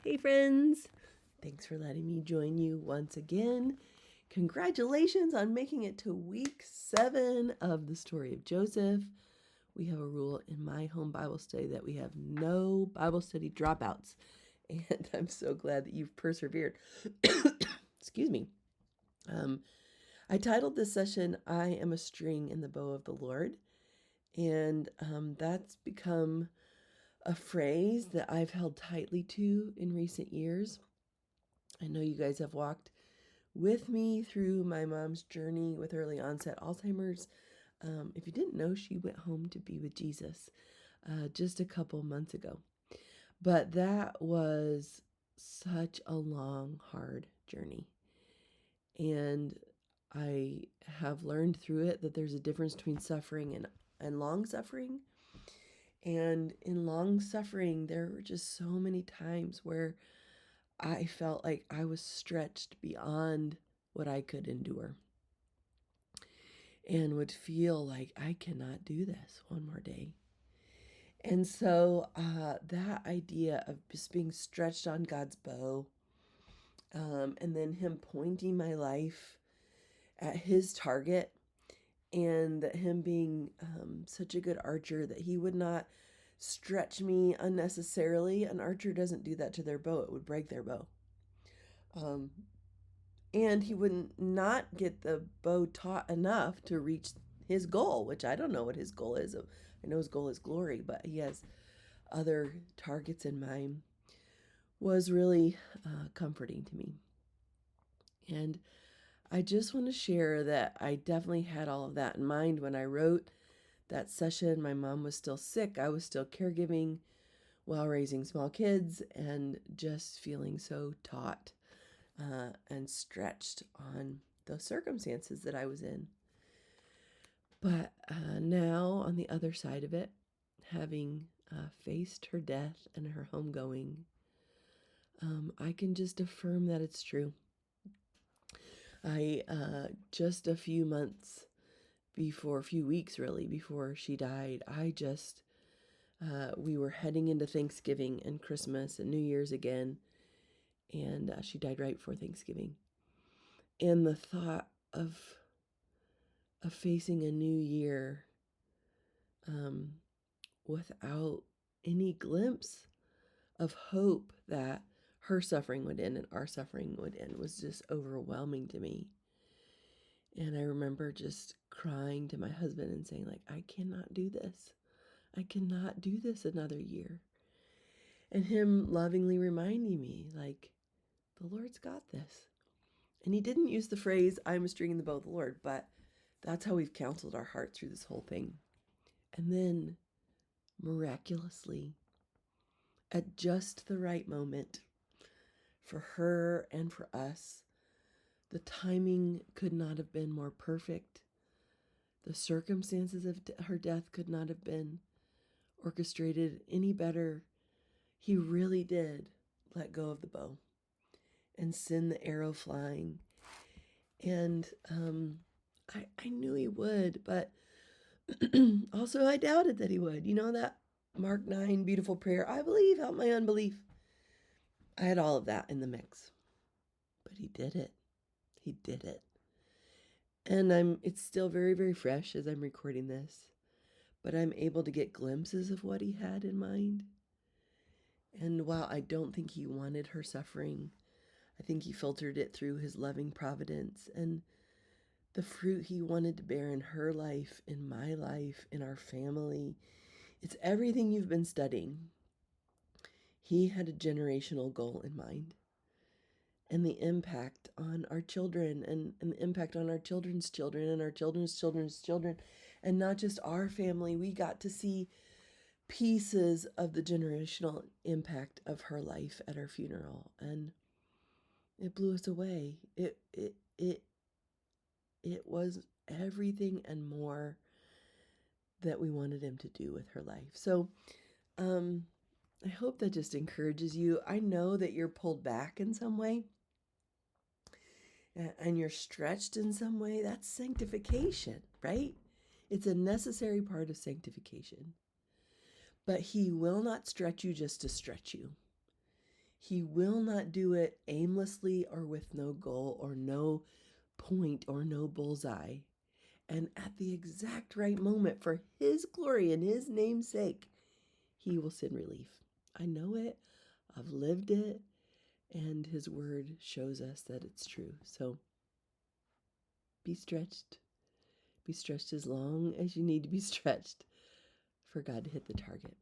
Hey friends, thanks for letting me join you once again. Congratulations on making it to week 7 of the story of Joseph. We have a rule in my home Bible study that we have no Bible study dropouts, and I'm so glad that you've persevered. Excuse me. I titled this session, I Am a String in the Bow of the Lord, and that's become a phrase that I've held tightly to in recent years. I know you guys have walked with me through my mom's journey with early onset Alzheimer's. If you didn't know, she went home to be with Jesus just a couple months ago. But that was such a long, hard journey. And I have learned through it that there's a difference between suffering and long suffering. And in long suffering, there were just so many times where I felt like I was stretched beyond what I could endure and would feel like I cannot do this one more day. And so that idea of just being stretched on God's bow and then Him pointing my life at His target, and that Him being such a good archer that He would not stretch me unnecessarily. An archer doesn't do that to their bow, it would break their bow. And he wouldn't not get the bow taut enough to reach his goal, which I don't know what his goal is. I know his goal is glory, but he has other targets in mind, was really comforting to me. And I just want to share that I definitely had all of that in mind when I wrote that session. My mom was still sick. I was still caregiving while raising small kids and just feeling so taut and stretched on the circumstances that I was in. But now, on the other side of it, having faced her death and her homegoing, I can just affirm that it's true. I just a few weeks really, before she died, we were heading into Thanksgiving and Christmas and New Year's again, and she died right before Thanksgiving. And the thought of facing a new year without any glimpse of hope that her suffering would end and our suffering would end was just overwhelming to me. And I remember just crying to my husband and saying, like, I cannot do this. I cannot do this another year. And him lovingly reminding me, like, the Lord's got this. And he didn't use the phrase, I'm a string in the bow of the Lord, but that's how we've counseled our heart through this whole thing. And then, miraculously, at just the right moment, for her and for us, the timing could not have been more perfect. The circumstances of her death could not have been orchestrated any better. He really did let go of the bow and send the arrow flying. And I knew he would, but also I doubted that he would. You know that Mark 9 beautiful prayer, I believe, help my unbelief. I had all of that in the mix. But he did it. He did it. And it's still very, very fresh as I'm recording this, but I'm able to get glimpses of what he had in mind. And while I don't think he wanted her suffering, I think he filtered it through his loving providence and the fruit he wanted to bear in her life, in my life, in our family. It's everything you've been studying. He had a generational goal in mind, and the impact on our children and the impact on our children's children and our children's children's children, and not just our family. We got to see pieces of the generational impact of her life at her funeral, and it blew us away. It was everything and more that we wanted him to do with her life. So I hope that just encourages you. I know that you're pulled back in some way and you're stretched in some way. That's sanctification, right? It's a necessary part of sanctification. But he will not stretch you just to stretch you. He will not do it aimlessly or with no goal or no point or no bullseye. And at the exact right moment, for His glory and His name's sake, He will send relief. I know it. I've lived it. And His word shows us that it's true. So be stretched. Be stretched as long as you need to be stretched for God to hit the target.